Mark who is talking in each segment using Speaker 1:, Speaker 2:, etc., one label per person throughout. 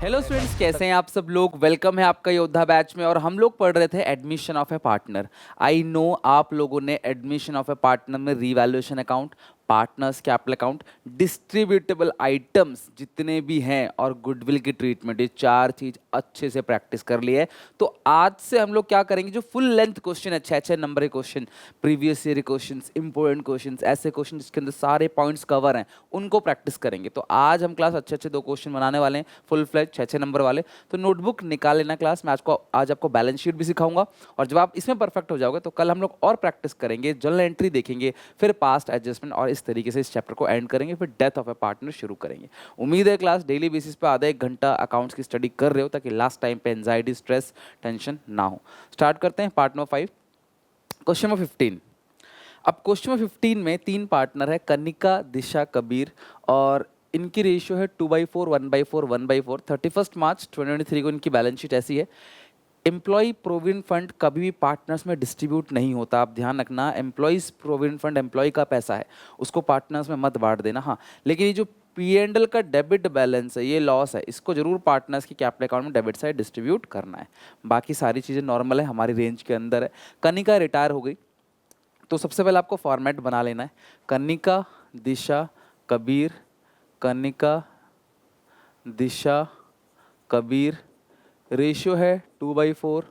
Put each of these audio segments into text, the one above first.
Speaker 1: Hello students, कैसे हैं आप सब लोग। वेलकम है आपका योद्धा बैच में। और हम लोग पढ़ रहे थे admission of A partner. I know आप लोगों ने एडमिशन ऑफ ए पार्टनर में revaluation account, partners capital account, distributable items जितने भी हैं और गुडविल की ट्रीटमेंट, ये चार चीज अच्छे से प्रैक्टिस कर ली है। तो आज से हम लोग क्या करेंगे, जो फुल लेंथ क्वेश्चन है, 6-6 नंबर के question, previous year question, important question, ऐसे क्वेश्चन जिसके अंदर सारे पॉइंट्स कवर हैं, उनको प्रैक्टिस करेंगे। तो आज हम क्लास अच्छे अच्छे 2 क्वेश्चन बनाने वाले हैं, फुल फ्लेज 6-6 नंबर वाले। तो नोटबुक निकाल लेना क्लास में। आज आपको बैलेंस शीट भी सिखाऊंगा, और जब आप इसमें परफेक्ट हो जाओगे तो कल हम लोग और प्रैक्टिस करेंगे, जर्नल एंट्री देखेंगे, फिर पास्ट एडजस्टमेंट, और इस तरीके से इस चैप्टर को एंड करेंगे, फिर डेथ ऑफ ए पार्टनर शुरू करेंगे। उम्मीद है क्लास डेली बेसिस पे आधा 1 घंटा अकाउंट्स की स्टडी कर रहे हो, ताकि लास्ट टाइम पे एंजाइटी, स्ट्रेस, टेंशन ना हो। स्टार्ट करते हैं पार्ट नंबर 5, क्वेश्चन नंबर 15। अब क्वेश्चन नंबर 15 में 3 पार्टनर है, कनिका, दिशा, कबीर, और इनकी रेशियो है 2/4, 1/4, 1/4। 31 मार्च 2023 को इनकी बैलेंस शीट ऐसी है। एम्प्लॉय प्रोविडेंट फंड कभी भी पार्टनर्स में डिस्ट्रीब्यूट नहीं होता, आप ध्यान रखना। एम्प्लॉयज प्रोविडेंट फंड एम्प्लॉय का पैसा है, उसको पार्टनर्स में मत बांट देना। हाँ, लेकिन ये जो P&L का डेबिट बैलेंस है, ये लॉस है, इसको जरूर पार्टनर्स की कैपिटल अकाउंट में डेबिट साइड डिस्ट्रीब्यूट करना है। बाकी सारी चीज़ें नॉर्मल है, हमारी रेंज के अंदर है। कनिका रिटायर हो गई, तो सबसे पहले आपको फॉर्मेट बना लेना है। कनिका, दिशा, कबीर, कनिका, दिशा, कबीर, रेशियो है 2/4,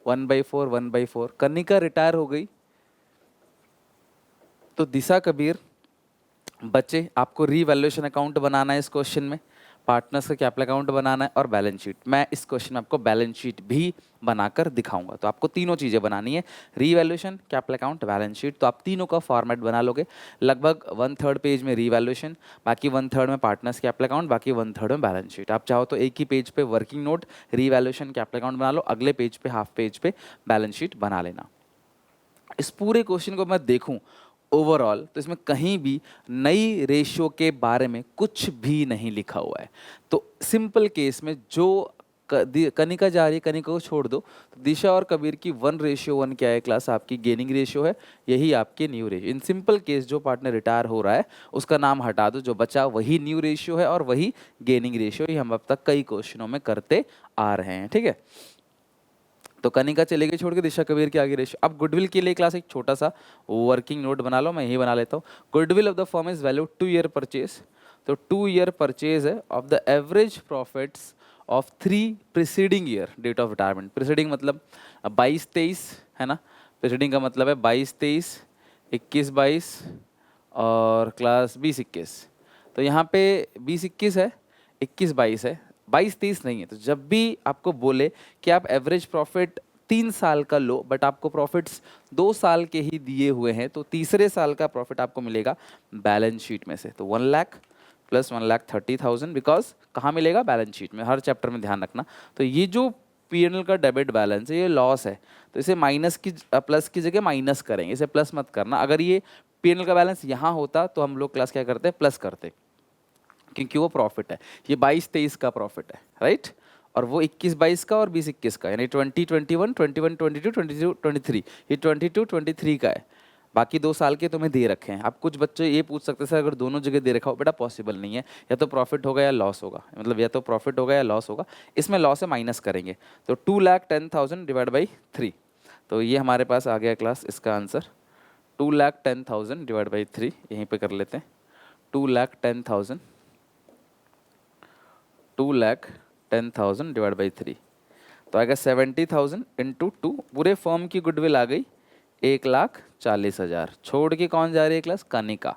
Speaker 1: 1/4, 1/4। कनिका रिटायर हो गई, तो दिशा, कबीर बचे। आपको रीवैल्यूएशन अकाउंट बनाना है इस क्वेश्चन में, पार्टनर्स का कैपिटल अकाउंट बनाना है, और बैलेंस शीट। मैं इस क्वेश्चन में आपको बैलेंस शीट भी बनाकर दिखाऊंगा। तो आपको तीनों चीज़ें बनानी है, revaluation, capital account, balance sheet. तो आप तीनों का फॉर्मेट बना लोगे। लगभग 1/3 पेज में रीवैल्यूएशन, बाकी 1/3 में पार्टनर्स कैपिटल अकाउंट, बाकी 1/3 में बैलेंस शीट। आप चाहो तो एक ही पेज पे working note, revaluation, capital account बना लो, अगले पेज पे, हाफ पेज पे बैलेंस शीट बना लेना। इस पूरे क्वेश्चन को मैं देखूं ओवरऑल, तो इसमें कहीं भी नई रेशियो के बारे में कुछ भी नहीं लिखा हुआ है। तो सिंपल केस में जो कनिका जा रही है, कनिका को छोड़ दो, तो दिशा और कबीर की 1:1 क्या है क्लास, आपकी गेनिंग रेशियो है, यही आपकी new ratio. In simple case जो पार्टनर रिटायर हो रहा है उसका नाम हटा दो, जो बचा वही न्यू रेशियो है और वही गेनिंग रेशियो। ये हम अब तक कई क्वेश्चनों में करते आ रहे हैं, ठीक है। तो कनिका चले गई छोड़ के, दिशा, कबीर के आगे रेशियो। अब गुडविल के लिए क्लास एक छोटा सा वर्किंग नोट बना लो, मैं यही बना लेता हूँ। Goodwill of the firm is value 2 year purchase. तो 2 ईयर परचेज है of the average profits of 3 preceding year date of retirement. Preceding मतलब 22-23 है ना, प्रिसीडिंग का मतलब है 22-23, 21-22 और क्लास 20-21। तो यहाँ पे 20-21 है, 21-22 है, 22-23 नहीं है। तो जब भी आपको बोले कि आप एवरेज प्रॉफिट 3 साल का लो, बट आपको प्रॉफिट्स 2 साल के ही दिए हुए हैं, तो तीसरे साल का प्रॉफिट आपको मिलेगा बैलेंस शीट में से। तो 1 लाख प्लस 1,30,000, बिकॉज कहाँ मिलेगा, बैलेंस शीट में। हर चैप्टर में ध्यान रखना। तो ये जो P&L का डेबिट बैलेंस है, ये लॉस है, तो इसे माइनस की प्लस की जगह माइनस करेंगे, इसे प्लस मत करना। अगर ये P&L का बैलेंस यहाँ होता तो हम लोग क्लास क्या करते, प्लस करते, क्योंकि वो प्रॉफिट है। ये 22-23 का प्रॉफिट है, राइट, और वो 21-22 का और 20-21 का, यानी 20-21, 21-22, 22-23, ये 22-23 का है। बाकी 2 साल के तुम्हें दे रखे हैं। अब कुछ बच्चे ये पूछ सकते हैं सर, अगर दोनों जगह दे रखा हो, बेटा पॉसिबल नहीं है, या तो प्रॉफिट होगा या लॉस होगा, मतलब या तो प्रॉफिट होगा या लॉस होगा। इसमें लॉस है, माइनस करेंगे। तो 2,10,000 डिवाइड बाई 3, तो ये हमारे पास आ गया क्लास इसका आंसर। 2,10,000 डिवाइड बाई 3, यहीं पे कर लेते हैं। 2,10,000 2,10,000 डिवाइड बाई 3, तो आएगा 70,000 इंटू 2। पूरे फर्म की गुडविल आ गई 1,40,000। छोड़ के कौन जा रही है क्लास, कनिका।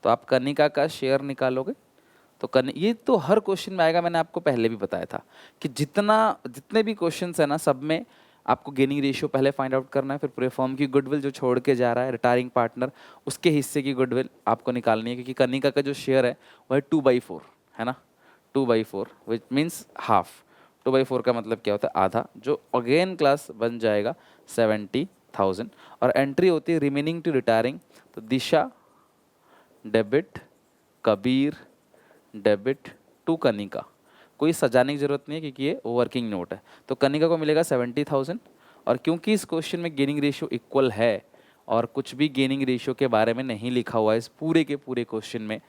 Speaker 1: तो आप कनिका का शेयर निकालोगे। तो ये तो हर क्वेश्चन में आएगा, मैंने आपको पहले भी बताया था कि जितने भी क्वेश्चन है ना, सब में आपको गेनिंग रेशियो पहले फाइंड आउट करना है, फिर पूरे फर्म की गुडविल जो छोड़ के जा रहा है, रिटायरिंग पार्टनर, उसके हिस्से की गुडविल आपको निकालनी है, क्योंकि कनिका का जो शेयर है वह है 2/4 है ना, 2/4 विच मीन्स हाफ। 2/4 का मतलब क्या होता है, आधा, जो अगेन क्लास बन जाएगा 70,000। और एंट्री होती है रिमेनिंग टू रिटायरिंग। तो Disha debit, Kabir debit to Kanika. कोई सजाने की जरूरत नहीं है, क्योंकि ये वर्किंग नोट है। तो कनिका को मिलेगा 70,000, और क्योंकि इस क्वेश्चन में गेनिंग रेशियो इक्वल है और कुछ भी गेनिंग रेशियो के बारे में नहीं लिखा हुआ है इस पूरे के पूरे क्वेश्चन में,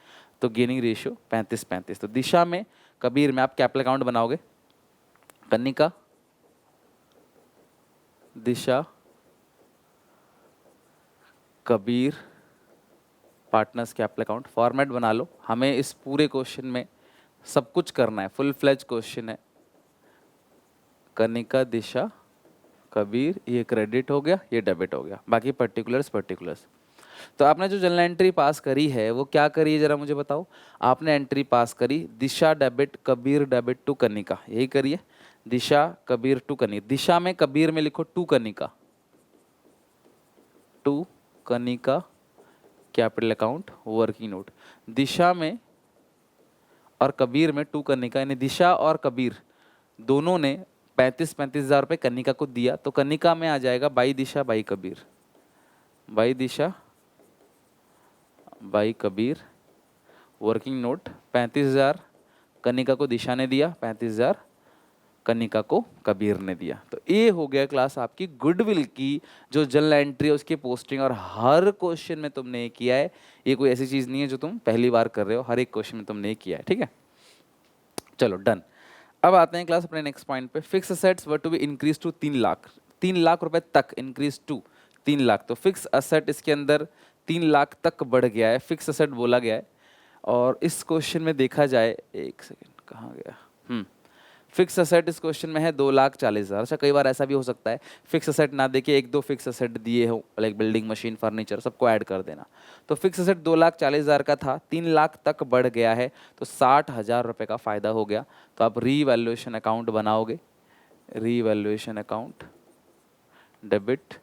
Speaker 1: तो गेनिंग रेशियो 35-35। तो दिशा में, कबीर में आप कैपिटल अकाउंट बनाओगे, Kanika, Disha, Kabir, partners capital account. Format बना लो, हमें इस पूरे क्वेश्चन में सब कुछ करना है, फुल फ्लेज क्वेश्चन है। कनिका, दिशा, कबीर, ये क्रेडिट हो गया, ये डेबिट हो गया, बाकी पर्टिकुलर्स पर्टिकुलर्स। तो आपने जो जनरल एंट्री पास करी है वो क्या करी है, जरा मुझे बताओ। आपने एंट्री पास करी Disha debit, Kabir debit to Kanika, यही करिए। दिशा, कबीर टू कनिका। दिशा में, कबीर में लिखो to Kanika, to Kanika capital account working note. Disha में और कबीर में टू कनिका, यानी दिशा और कबीर दोनों ने 35,000 रुपये कनिका को दिया, तो कनिका में आ जाएगा by Disha by Kabir, by Disha by Kabir working note. 35,000 Kanika को दिशा ने दिया, 35,000 कनिका को कबीर ने दिया। तो ये हो गया क्लास आपकी गुडविल की जो जनरल एंट्री है उसकी पोस्टिंग, और हर क्वेश्चन में तुमने ये किया है। ये कोई ऐसी चीज़ नहीं है जो तुम पहली बार कर रहे हो, हर एक क्वेश्चन में तुमने ये किया है, ठीक है। चलो डन। अब आते हैं क्लास अपने नेक्स्ट पॉइंट पे। Fix assets were to be increase to 3 lakh, 3 lakh रुपए तक इंक्रीज टू 3 लाख। तो फिक्स असेट इसके अंदर 3 लाख तक बढ़ गया है, फिक्स असेट बोला गया है। और इस क्वेश्चन में देखा जाए, एक सेकेंड कहाँ गया, फिक्स असेट इस क्वेश्चन में है 2,40,000। अच्छा, कई बार ऐसा भी हो सकता है फिक्स असेट ना देके एक दो फिक्स असेट दिए हो, लाइक बिल्डिंग, मशीन, फर्नीचर, सबको ऐड कर देना। तो फिक्स असेट 2,40,000 का था, 3 लाख तक बढ़ गया है, तो 60,000 रुपये का फायदा हो गया। तो आप रीवैल्यूएशन अकाउंट बनाओगे, revaluation account debit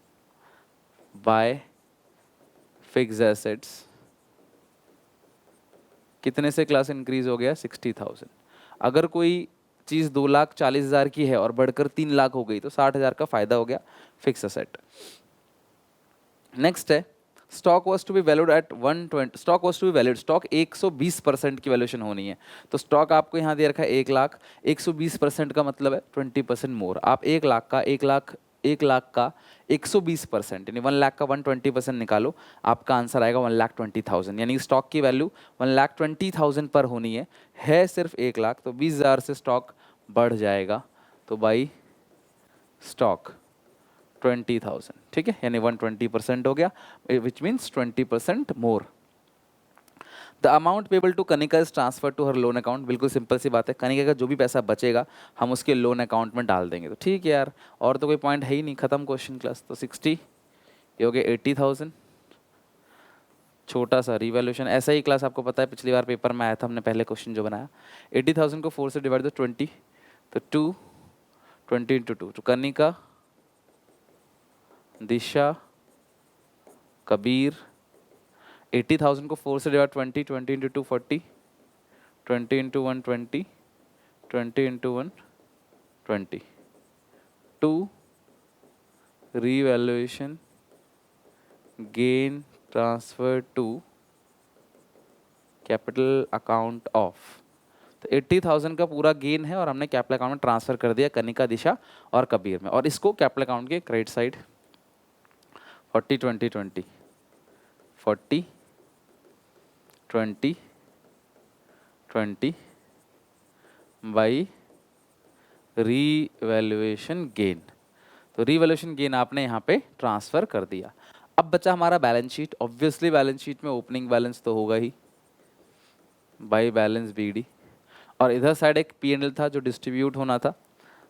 Speaker 1: by fix assets. कितने से क्लास इंक्रीज हो गया, 60,000। अगर कोई चीज़ 2,40,000 की है और बढ़कर 3 लाख हो गई तो 60,000 का फायदा हो गया, फिक्स असेट। नेक्स्ट है stock was to be valued at 120, stock was to be valued, stock 120% की वैल्यूएशन होनी है। तो स्टॉक आपको यहाँ दे रखा है 1 लाख, 120% का मतलब है 20% मोर। आप 1 लाख का 120%, यानी 1 लाख का 120% निकालो, आपका आंसर आएगा 1,20,000। यानी स्टॉक की वैल्यू 1,20,000 पर होनी है सिर्फ 1 लाख, तो 20,000 से स्टॉक बढ़ जाएगा, तो बाई स्टॉक 20,000, ठीक है, यानी 120% हो गया, which means 20% more. The amount payable to Kanika is transfer to her loan account. बिल्कुल सिंपल सी बात है, कनिका का जो भी पैसा बचेगा हम उसके लोन अकाउंट में डाल देंगे। तो ठीक है यार, और तो कोई पॉइंट है ही नहीं, खत्म क्वेश्चन क्लास। तो 60, ये हो गया 80,000। छोटा सा रिवैल्यूएशन, ऐसा ही क्लास आपको पता है पिछली बार पेपर में आया था, हमने पहले क्वेश्चन जो बनाया। 80,000 को 4 से डिवाइड दो 20, तो 2, 20 इंटू 2, तो कनिका, दिशा, कबीर। 80,000 को 4 से divide 20, 20 into 2 40, 20 into 1 20, 20 into 1 20, 2 revaluation gain transfer to capital account of. तो 80,000 का पूरा गेन है और हमने कैपिटल अकाउंट में ट्रांसफर कर दिया कनिका, दिशा और कबीर में, और इसको कैपिटल अकाउंट के credit side 40 20 20, 40 20 20 by revaluation gain. तो रीवैल्यूएशन गेन आपने यहाँ पे ट्रांसफर कर दिया। अब बचा हमारा balance sheet. Obviously balance sheet में ओपनिंग बैलेंस तो होगा ही, बाई बैलेंस बीडी, और इधर साइड एक पी&एल था जो डिस्ट्रीब्यूट होना था।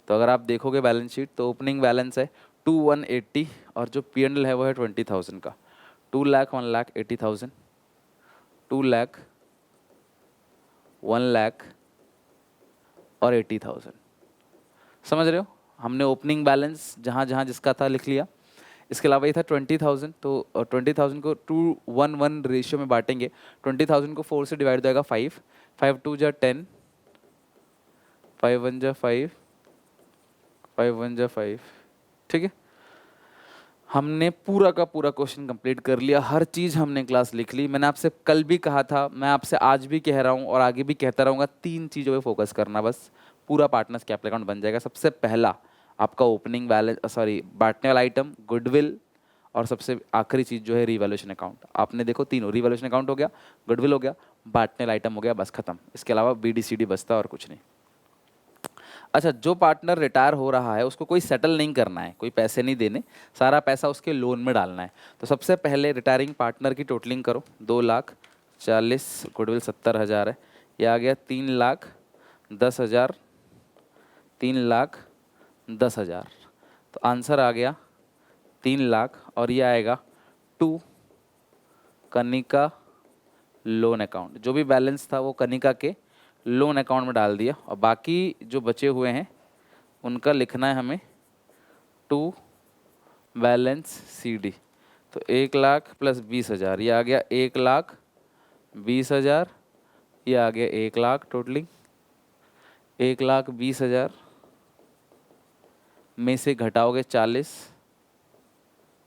Speaker 1: तो अगर आप देखोगे बैलेंस शीट तो ओपनिंग बैलेंस है 2,180 और जो पी&एल है वो है 20,000 का। 2 लाख 1,80,000, 2 लाख 1 लाख और 80,000। समझ रहे हो, हमने ओपनिंग बैलेंस जहाँ जहाँ जिसका था लिख लिया। इसके अलावा ये था 20,000, तो 20,000 को 2:1 रेशियो में बांटेंगे। 20,000 को 4 से डिवाइड हो जाएगा 5, 5 2 जा 10, 5 1 जा 5, 5 1 जा 5, ठीक है। हमने पूरा का पूरा क्वेश्चन कंप्लीट कर लिया, हर चीज़ हमने क्लास लिख ली। मैंने आपसे कल भी कहा था, मैं आपसे आज भी कह रहा हूँ और आगे भी कहता रहूँगा, 3 चीज़ों पे फोकस करना, बस पूरा पार्टनर्स कैपिटल अकाउंट बन जाएगा। सबसे पहला आपका ओपनिंग बैलेंस, सॉरी बांटने वाला आइटम गुडविल, और सबसे आखिरी चीज़ जो है रीवैल्यूएशन अकाउंट। आपने देखो तीनों, रीवैल्यूएशन अकाउंट हो गया, गुडविल हो गया, बांटने वाला आइटम हो गया, बस खत्म। इसके अलावा BD CD बचता और कुछ नहीं। अच्छा, जो पार्टनर रिटायर हो रहा है उसको कोई सेटल नहीं करना है, कोई पैसे नहीं देने, सारा पैसा उसके लोन में डालना है। तो सबसे पहले रिटायरिंग पार्टनर की टोटलिंग करो। 2,40,000, गुडविल 70,000 है, ये आ गया 3,10,000, 3,10,000। तो आंसर आ गया 3,00,000 और ये आएगा टू कनिका लोन अकाउंट। जो भी बैलेंस था वो कनिका के लोन अकाउंट में डाल दिया, और बाकी जो बचे हुए हैं उनका लिखना है हमें टू बैलेंस CD। तो 1,00,000 प्लस 20,000, ये आ गया 1,20,000, ये आ गया 1,00,000 टोटलिंग। 1,20,000 में से घटाओगे 40,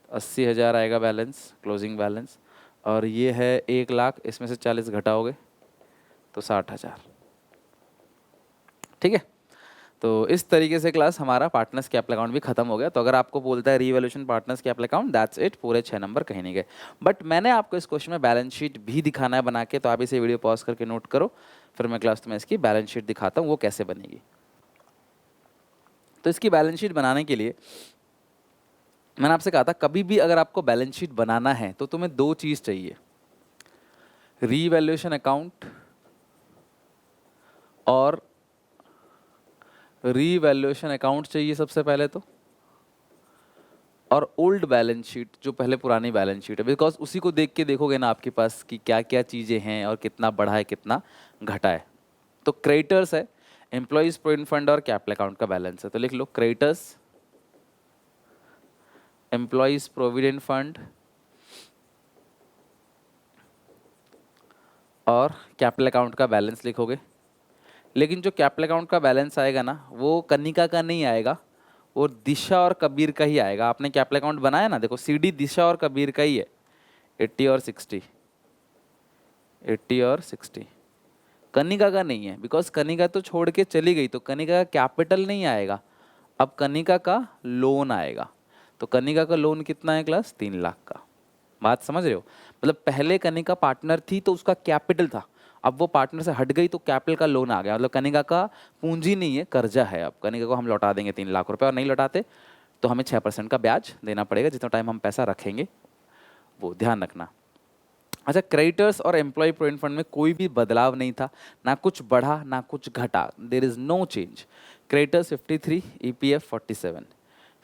Speaker 1: 80,000 आएगा बैलेंस, क्लोजिंग बैलेंस। और ये है 1,00,000, इसमें से 40 घटाओगे तो 60,000। ठीक है, तो इस तरीके से क्लास हमारा पार्टनर्स कैपिटल अकाउंट भी खत्म हो गया। तो अगर आपको बोलता है revaluation partners capital account, that's it, पूरे 6 नंबर कहीं नहीं गए। बट मैंने आपको इस क्वेश्चन में बैलेंस शीट भी दिखाना है बना के, तो आप इसे वीडियो पॉज करके नोट करो, फिर मैं क्लास में इसकी बैलेंस शीट दिखाता हूँ वो कैसे बनेगी। तो इसकी बैलेंस शीट बनाने के लिए मैंने आपसे कहा था, कभी भी अगर आपको बैलेंस शीट बनाना है तो तुम्हें 2 चीज़ चाहिए, रीवैल्यूएशन अकाउंट और रीवैल्यूएशन अकाउंट चाहिए सबसे पहले तो, और ओल्ड बैलेंस शीट जो पहले पुरानी बैलेंस शीट है, बिकॉज उसी को देख के देखोगे ना आपके पास कि क्या क्या चीज़ें हैं और कितना बढ़ा है कितना घटा है। तो क्रेडिटर्स है, एम्प्लॉइज प्रोविडेंट फंड और कैपिटल अकाउंट का बैलेंस है, तो लिख लो क्रेडिटर्स, एम्प्लॉइज प्रोविडेंट फंड और कैपिटल अकाउंट का बैलेंस लिखोगे। लेकिन जो कैपिटल अकाउंट का बैलेंस आएगा ना वो कनिका का नहीं आएगा, वो दिशा और कबीर का ही आएगा। आपने कैपिटल अकाउंट बनाया ना, देखो CD दिशा और कबीर का ही है, 80 और 60, 80 और 60, कनिका का नहीं है, बिकॉज कनिका तो छोड़ के चली गई, तो कनिका का कैपिटल नहीं आएगा, अब कनिका का लोन आएगा। तो कनिका का लोन कितना है क्लास, 3,00,000 का। बात समझ रहे हो, मतलब पहले कनिका पार्टनर थी तो उसका कैपिटल था, अब वो पार्टनर से हट गई तो कैपिटल का लोन आ गया, मतलब कनिका का पूंजी नहीं है, कर्जा है। अब कनिका को हम लौटा देंगे 3,00,000 रुपए, और नहीं लौटाते तो हमें 6% का ब्याज देना पड़ेगा, जितना टाइम हम पैसा रखेंगे, वो ध्यान रखना। अच्छा, क्रेडिटर्स और एम्प्लॉय प्रोविडेंट फंड में कोई भी बदलाव नहीं था, ना कुछ बढ़ा ना कुछ घटा, there is no change. Creditors 53, EPF 47,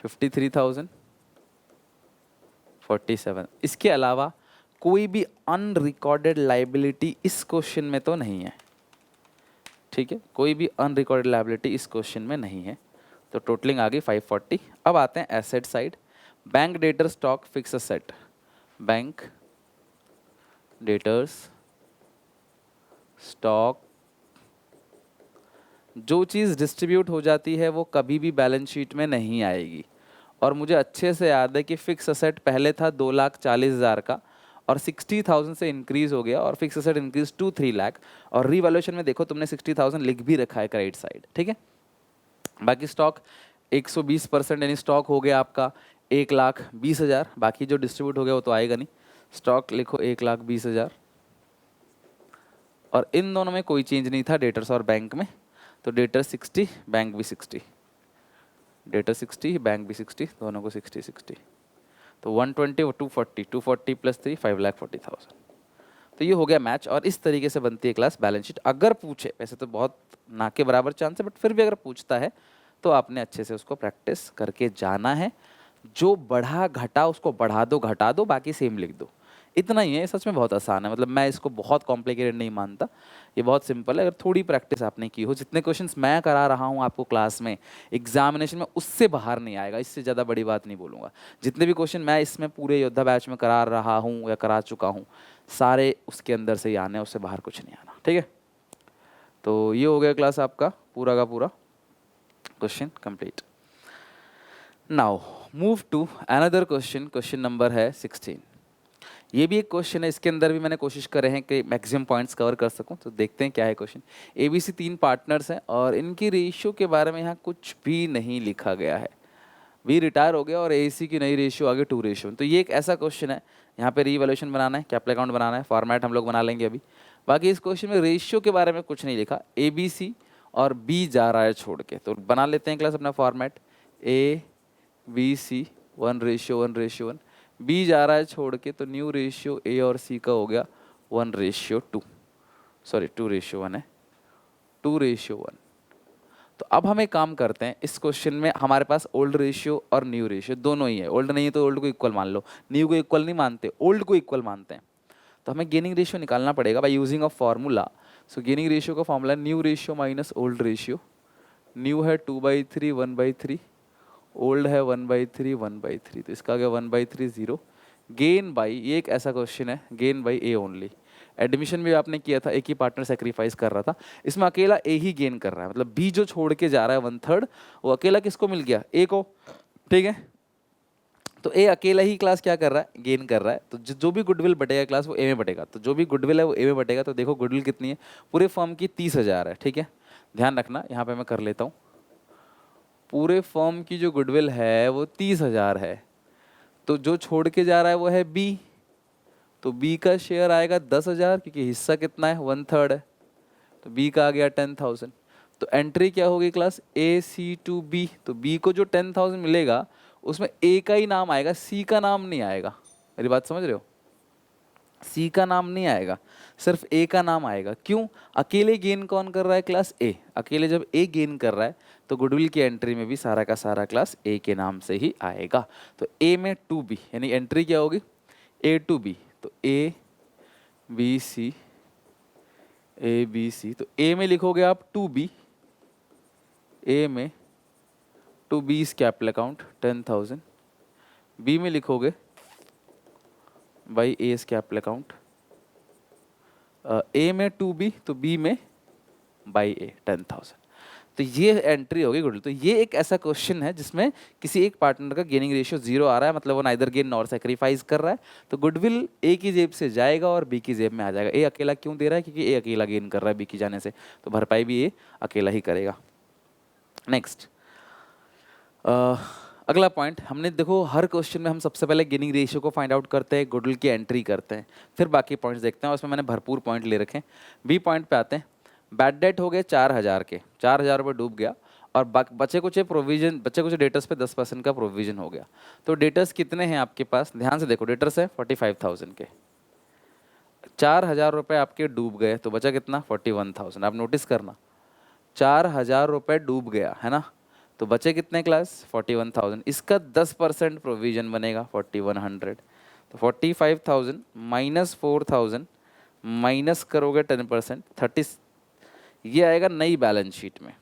Speaker 1: 53,047। इसके अलावा कोई भी अनरिकॉर्डेड लाइबिलिटी इस क्वेश्चन में तो नहीं है, ठीक है, कोई भी अनरिकॉर्डेड लाइबिलिटी इस क्वेश्चन में नहीं है। तो टोटलिंग आ गई 540। अब आते हैं asset side. Bank debtor stock fix asset, bank debtors stock, जो चीज़ डिस्ट्रीब्यूट हो जाती है वो कभी भी बैलेंस शीट में नहीं आएगी। और मुझे अच्छे से याद है कि फिक्स असेट पहले था 2,40,000 का, और 60,000 से इंक्रीज हो गया, और फिक्स असेट इंक्रीज टू 3,00,000। और रीवैल्यूएशन में देखो तुमने 60,000 लिख भी रखा है क्रेडिट साइड, ठीक है। बाकी स्टॉक 120% यानी स्टॉक हो गया आपका 1,20,000, बाकी जो डिस्ट्रीब्यूट हो गया वो तो आएगा नहीं। स्टॉक लिखो 1,20,000, और इन दोनों में कोई चेंज नहीं था, डेटर्स और बैंक में। तो डेटर 60, बैंक भी 60, डेटर 60, बैंक भी 60, दोनों को 60 60। तो 120 और 240, 240 प्लस 3, 5,40,000। तो ये हो गया मैच, और इस तरीके से बनती है क्लास बैलेंस शीट। अगर पूछे, वैसे तो बहुत ना के बराबर चांस है, बट फिर भी अगर पूछता है तो आपने अच्छे से उसको प्रैक्टिस करके जाना है। जो बढ़ा घटा उसको बढ़ा दो घटा दो, बाकी सेम लिख दो, इतना ही है। सच में बहुत आसान है, मतलब मैं इसको बहुत कॉम्प्लिकेटेड नहीं मानता, ये बहुत सिंपल है। अगर थोड़ी प्रैक्टिस आपने की हो, जितने क्वेश्चंस मैं करा रहा हूँ आपको क्लास में एग्जामिनेशन में, उससे बाहर नहीं आएगा, इससे ज़्यादा बड़ी बात नहीं बोलूँगा। जितने भी क्वेश्चन मैं इसमें पूरे योद्धा बैच में करा रहा हूँ या करा चुका हूँ, सारे उसके अंदर से ही आने, उससे बाहर कुछ नहीं आना, ठीक है। तो ये हो गया क्लास आपका पूरा का पूरा question complete. Now move to another question, question number है 16। ये भी एक क्वेश्चन है, इसके अंदर भी मैंने कोशिश करे हैं कि मैक्सिमम पॉइंट्स कवर कर सकूं। तो देखते हैं क्या है क्वेश्चन। ABC 3 पार्टनर्स हैं और इनकी रेशियो के बारे में यहाँ कुछ भी नहीं लिखा गया है। भी रिटायर हो गया और AC की नई रेशियो आगे 2:1। तो ये एक ऐसा क्वेश्चन है, यहाँ पे रीवैल्यूएशन बनाना है, कैपिटल अकाउंट बनाना है, फॉर्मेट हम लोग बना लेंगे अभी। बाकी इस क्वेश्चन में रेशियो के बारे में कुछ नहीं लिखा। ABC और बी जा रहा है छोड़ के, तो बना लेते हैं क्लास अपना format, A B C 1:1:1, B जा रहा है छोड़ के, तो न्यू रेशियो ए और सी का हो गया 1:2, सॉरी 2:1 है, 2:1। तो अब हम एक काम करते हैं, इस क्वेश्चन में हमारे पास ओल्ड रेशियो और न्यू रेशियो दोनों ही है, ओल्ड नहीं है तो ओल्ड को इक्वल मान लो, न्यू को इक्वल नहीं मानते, ओल्ड को इक्वल मानते हैं। तो हमें गेनिंग रेशियो निकालना पड़ेगा by using a formula. So gaining ratio का formula new ratio minus old ratio. New है 2/3 1/3, ओल्ड है 1/3 1/3, तो इसका आ गया 1/3 0। गेन बाई, ये एक ऐसा क्वेश्चन है, gain by A only. Admission में आपने किया था, एक ही पार्टनर सेक्रीफाइस कर रहा था, इसमें अकेला ए ही गेन कर रहा है, मतलब बी जो छोड़ के जा रहा है 1/3, वो अकेला किसको मिल गया, ए को, ठीक है। तो ए अकेला ही क्लास क्या कर रहा है, गेन कर रहा है। तो जो भी गुडविल बटेगा क्लास वो ए में बटेगा, तो जो भी गुडविल है वो ए में बटेगा। तो देखो गुडविल कितनी है, पूरे फर्म की 30,000 है, ठीक है। ध्यान रखना, यहाँ पे मैं कर लेता हूँ, पूरे फर्म की जो गुडविल है वो 30,000 है। तो जो छोड़ के जा रहा है वो है बी, तो बी का शेयर आएगा 10,000, क्योंकि हिस्सा कितना है 1/3 है, तो बी का आ गया 10,000। तो एंट्री क्या होगी class, A C to B. तो बी को जो 10,000 मिलेगा उसमें ए का ही नाम आएगा, सी का नाम नहीं आएगा। मेरी बात समझ रहे हो, सी का नाम नहीं आएगा, सिर्फ ए का नाम आएगा। क्यों, अकेले गेन कौन कर रहा है क्लास, ए। अकेले जब ए गेन कर रहा है तो गुडविल की एंट्री में भी सारा का सारा क्लास ए के नाम से ही आएगा। तो ए में टू बी, यानी एंट्री क्या होगी, ए टू बी। तो ए बी सी, ए बी सी, तो ए में लिखोगे आप 2B, ए में 2B is capital account 10,000, B में लिखोगे by A is capital account, A में 2B तो बी में बाई ए 10,000। तो ये एंट्री होगी गुडविल। तो ये एक ऐसा क्वेश्चन है जिसमें किसी एक पार्टनर का गेनिंग रेशियो 0 आ रहा है, मतलब वो नाइदर गेन नॉर सेक्रीफाइस कर रहा है, तो गुडविल ए की जेब से जाएगा और बी की जेब में आ जाएगा। ए अकेला क्यों दे रहा है, क्योंकि ए अकेला गेन कर रहा है बी की जाने से, तो भरपाई भी ए अकेला ही करेगा। नेक्स्ट, अगला पॉइंट, हमने देखो हर क्वेश्चन में हम सबसे पहले गेनिंग रेशियो को फाइंड आउट करते हैं, गुडविल की एंट्री करते हैं, फिर बाकी पॉइंट्स देखते हैं। उसमें मैंने भरपूर पॉइंट ले रखे हैं। बी पॉइंट पे आते हैं। बैड डेट हो गए 4,000 के, 4,000 रुपये डूब गया, और बचे कुछ प्रोविजन, बचे कुछ डेटर्स पे 10% का प्रोविजन हो गया। तो डेटर्स कितने हैं आपके पास, ध्यान से देखो, डेटर्स है 45,000 के, 4,000 रुपये आपके डूब गए, तो बचा कितना 41,000। आप नोटिस करना, 4,000 रुपये डूब गया है ना, तो बचे कितने क्लास 41,000। इसका 10% प्रोविजन बनेगा 4,100। तो 45,000 माइनस 4,000 माइनस करोगे 10%, 30, ये आएगा नई बैलेंस शीट में।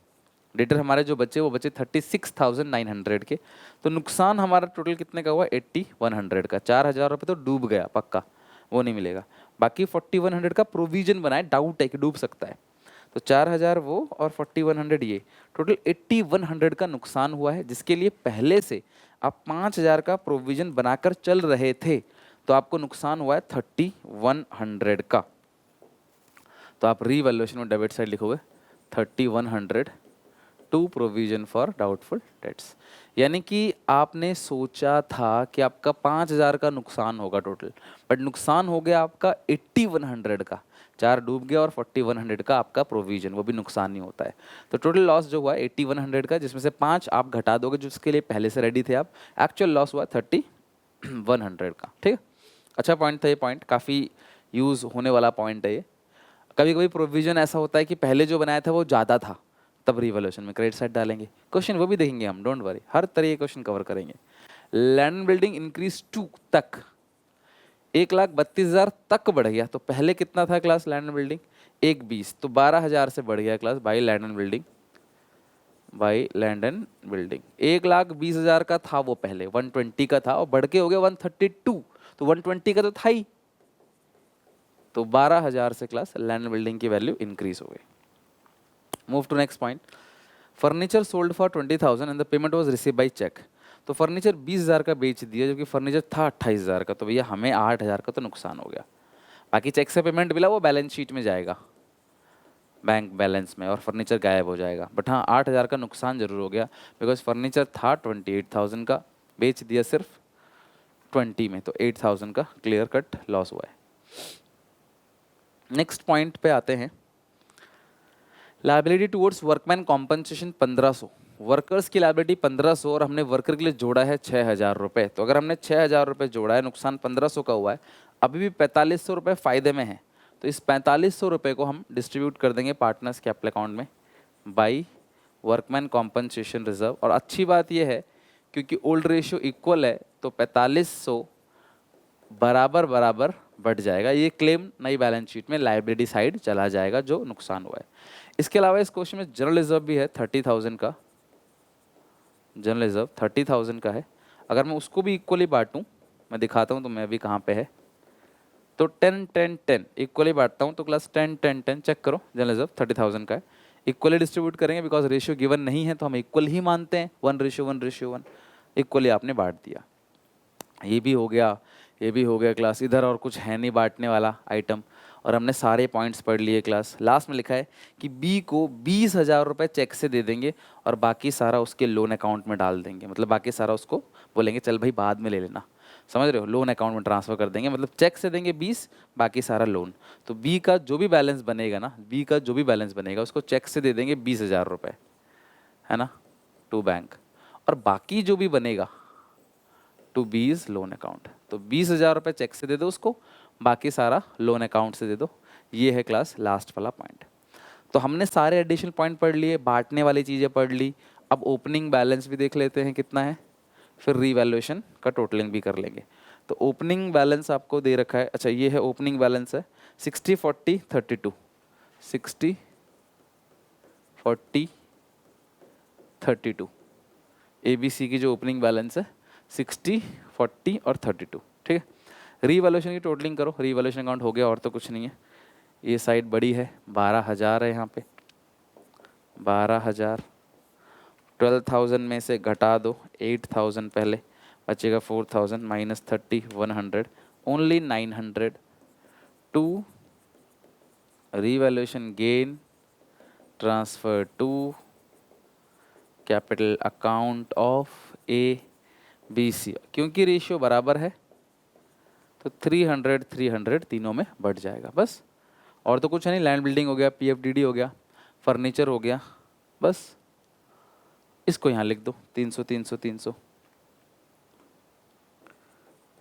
Speaker 1: डेटर हमारे जो बचे वो बचे 36,900 के। तो नुकसान हमारा टोटल कितने का हुआ, 8,100 का। 4,000 रुपये तो डूब गया पक्का, वो नहीं मिलेगा। बाकी 4,100 का प्रोविजन बनाए, डाउट है कि डूब सकता है। तो 4,000 वो और 4,100 ये, टोटल 8,100 का नुकसान हुआ है, जिसके लिए पहले से आप 5,000 का प्रोविजन बनाकर चल रहे थे, तो आपको नुकसान हुआ है 3,100 का। तो आप रीवैल्यूएशन में डेबिट साइड लिखोगे 3,100 to provision for doubtful debts. यानी कि आपने सोचा था कि आपका 5,000 का नुकसान होगा टोटल, बट नुकसान हो गया आपका 8,100 का। 4 डूब गया और 4,100 का आपका प्रोविजन, वो भी नुकसान नहीं होता है। तो टोटल लॉस जो हुआ 8,100 का, जिसमें से 5 आप घटा दोगे जिसके लिए पहले से रेडी थे आप, एक्चुअल लॉस हुआ 3,100 का। ठीक है, अच्छा पॉइंट था ये, पॉइंट काफ़ी यूज़ होने वाला पॉइंट है ये। कभी कभी प्रोविजन ऐसा होता है कि पहले जो बनाया था वो ज़्यादा था, तब रिवॉल्यूशन में क्रेडिट साइड डालेंगे। क्वेश्चन वो भी देखेंगे हम, डोंट वरी, हर तरह के क्वेश्चन कवर करेंगे। Land and building increase to तक, 1,32,000 तक बढ़ गया। तो पहले कितना था क्लास लैंड एंड बिल्डिंग, 1,20, तो 12,000 से बढ़ गया class by land and building, by land and building. 1,20,000 का था वो पहले, 120 का था, और बढ़ के हो गया 132, तो 120 का तो था ही, तो 12,000 से क्लास लैंड बिल्डिंग की वैल्यू इंक्रीज हो गई। Move to next point. Furniture sold for 20,000 and the payment was receive by cheque. तो फर्नीचर 20,000 का बेच दिया, जबकि फर्नीचर था 28,000 का, तो भैया हमें 8,000 का तो नुकसान हो गया। बाकी चेक से पेमेंट मिला वो बैलेंस शीट में जाएगा, बैंक बैलेंस में, और फर्नीचर गायब हो जाएगा। बट हाँ 8,000 का नुकसान जरूर हो गया, बिकॉज फर्नीचर था 28,000 का, बेच दिया सिर्फ 20 में, तो 8,000 का क्लियर कट लॉस हुआ है। नेक्स्ट पॉइंट पे आते हैं। Liability towards workman compensation 1500, workers की लाइबिलिटी 1500 और हमने वर्कर के लिए जोड़ा है 6000 रुपये। तो अगर हमने 6000 रुपये जोड़ा है, नुकसान 1500 का हुआ है, अभी भी 4500 रुपये फ़ायदे में है। तो इस 4500 रुपये को हम डिस्ट्रीब्यूट कर देंगे पार्टनर्स कैपिटल अकाउंट में बाई वर्कमैन कॉम्पनसेशन रिजर्व। और अच्छी बात यह है क्योंकि ओल्ड रेशियो इक्वल है तो 4500 बराबर बराबर बढ़ जाएगा। ये क्लेम नई बैलेंस शीट में लाइबिलिटी साइड चला जाएगा जो नुकसान हुआ है। इसके अलावा इस क्वेश्चन में जनरल रिजर्व भी है 30,000 का, जनरल रिजर्व 30,000 का है। अगर मैं उसको भी इक्वली बांटूं, मैं दिखाता हूं तो मैं भी कहाँ पे है, तो 10 10 10 इक्वली बांटता हूं तो क्लास 10 10 10 चेक करो, जनरल रिजर्व 30,000 का है। इक्वली डिस्ट्रीब्यूट करेंगे बिकॉज रेशियो गिवन नहीं है तो हम इक्वल ही मानते हैं, 1:1:1 इक्वली आपने बांट दिया। ये भी हो गया, ये भी हो गया क्लास। इधर और कुछ है नहीं बांटने वाला आइटम और हमने सारे पॉइंट्स पढ़ लिए क्लास। लास्ट में लिखा है कि बी को 20,000 रुपये चेक से दे देंगे और बाकी सारा उसके लोन अकाउंट में डाल देंगे। मतलब बाकी सारा उसको बोलेंगे चल भाई बाद में ले लेना, समझ रहे हो, लोन अकाउंट में ट्रांसफ़र कर देंगे। मतलब चेक से देंगे 20, बाकी सारा लोन। तो बी का जो भी बैलेंस बनेगा ना, बी का जो भी बैलेंस बनेगा उसको चेक से दे देंगे 20,000 रुपये, है ना, टू बैंक। और बाकी जो भी बनेगा टू बीज लोन अकाउंट। तो 20,000 रुपये चेक से दे दो उसको, बाकी सारा लोन अकाउंट से दे दो। ये है क्लास लास्ट वाला पॉइंट। तो हमने सारे एडिशनल पॉइंट पढ़ लिए, बांटने वाली चीज़ें पढ़ ली। अब ओपनिंग बैलेंस भी देख लेते हैं कितना है, फिर रीवैल्यूएशन का टोटलिंग भी कर लेंगे। तो ओपनिंग बैलेंस आपको दे रखा है, अच्छा ये है ओपनिंग बैलेंस है 60 40 32, 60 40 32 ABC की जो ओपनिंग बैलेंस है 60 40 और 32, ठीक है। रीवैल्यूएशन की टोटलिंग करो, रीवैल्यूएशन अकाउंट हो गया और तो कुछ नहीं है। ये साइड बड़ी है, 12,000 है यहाँ पे, 12,000 12,000 में से घटा दो 8,000 पहले, बचेगा 4,000 minus 30 100, only 900 to revaluation gain transfer to capital account of ABC। क्योंकि रेशियो बराबर है तो 300 300 तीनों में बढ़ जाएगा बस, और तो कुछ है नहीं। लैंड बिल्डिंग हो गया, PFDD हो गया, फर्नीचर हो गया, बस इसको यहाँ लिख दो 300 300 300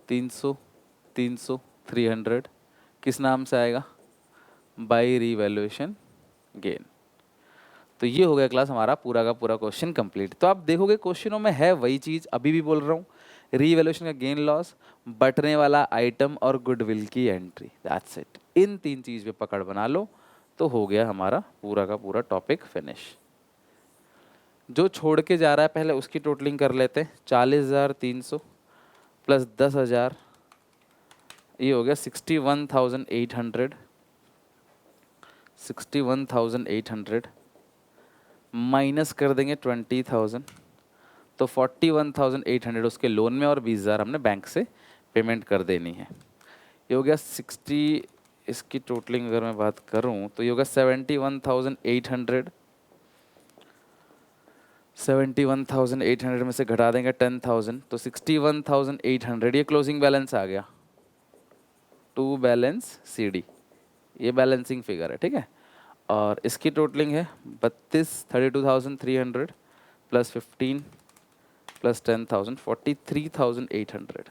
Speaker 1: 300 300 300 किस नाम से आएगा, बाई रीवैल्यूएशन गेन। तो ये हो गया क्लास हमारा पूरा का पूरा क्वेश्चन कंप्लीट। तो आप देखोगे क्वेश्चनों में है वही चीज़, अभी भी बोल रहा हूँ, रीवैल्यूएशन का गेन लॉस, बटने वाला आइटम और गुडविल की एंट्री, दैट्स इट। इन 3 चीज़ पे पकड़ बना लो तो हो गया हमारा पूरा का पूरा टॉपिक फिनिश। जो छोड़ के जा रहा है पहले उसकी टोटलिंग कर लेते हैं, 40,300 प्लस 10,000, ये हो गया 61,800, 61,800 माइनस कर देंगे 20,000, तो 41,800 उसके लोन में और 20,000 हमने बैंक से पेमेंट कर देनी है। ये हो गया 60, इसकी टोटलिंग अगर मैं बात करूं तो ये होगा 71,800, 71,800 में से घटा देंगे 10,000 तो 61,800, ये क्लोजिंग बैलेंस आ गया टू बैलेंस CD, ये बैलेंसिंग फिगर है, ठीक है। और इसकी टोटलिंग है 32,300 प्लस 15 प्लस 10,000, 43,800,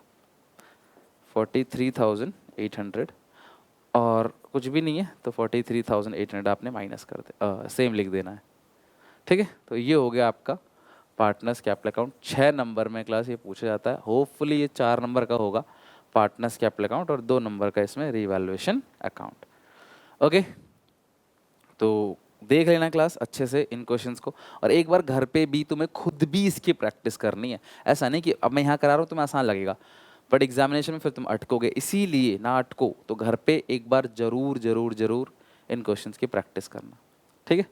Speaker 1: 43,800 और कुछ भी नहीं है तो 43,800 आपने माइनस कर दे, सेम लिख देना है, ठीक है। तो ये हो गया आपका पार्टनर्स कैपिटल अकाउंट। 6 नंबर में क्लास ये पूछा जाता है, होपफुली ये 4 नंबर का होगा पार्टनर्स कैपिटल अकाउंट और 2 नंबर का इसमें रीवैल्यूएशन अकाउंट। ओके, तो देख लेना क्लास अच्छे से इन क्वेश्चंस को, और एक बार घर पे भी तुम्हें खुद भी इसकी प्रैक्टिस करनी है। ऐसा नहीं कि अब मैं यहाँ करा रहा हूँ तुम्हें आसान लगेगा, बट एग्जामिनेशन में फिर तुम अटकोगे, इसीलिए ना अटको तो घर पे एक बार जरूर जरूर जरूर इन क्वेश्चंस की प्रैक्टिस करना, ठीक है।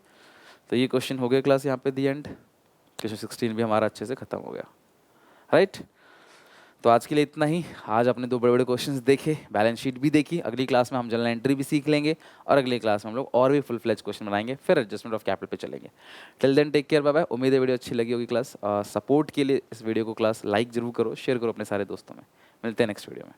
Speaker 1: तो ये क्वेश्चन हो गया क्लास यहाँ पे दी एंड, क्वेश्चन 16 भी हमारा अच्छे से खत्म हो गया, राइट। तो आज के लिए इतना ही। आज अपने 2 बड़े बड़े क्वेश्चंस देखे, बैलेंस शीट भी देखी, अगली क्लास में हम जनरल एंट्री भी सीख लेंगे और अगली क्लास में हम लोग और भी फुल फ्लेज क्वेश्चन बनाएंगे, फिर एडजस्टमेंट ऑफ कैपिटल पे चलेंगे। Till then take care, bye bye. उम्मीद है वीडियो अच्छी लगी होगी क्लास। सपोर्ट के लिए इस वीडियो को क्लास लाइक जरूर करो, शेयर करो अपने सारे दोस्तों में। मिलते हैं नेक्स्ट वीडियो में।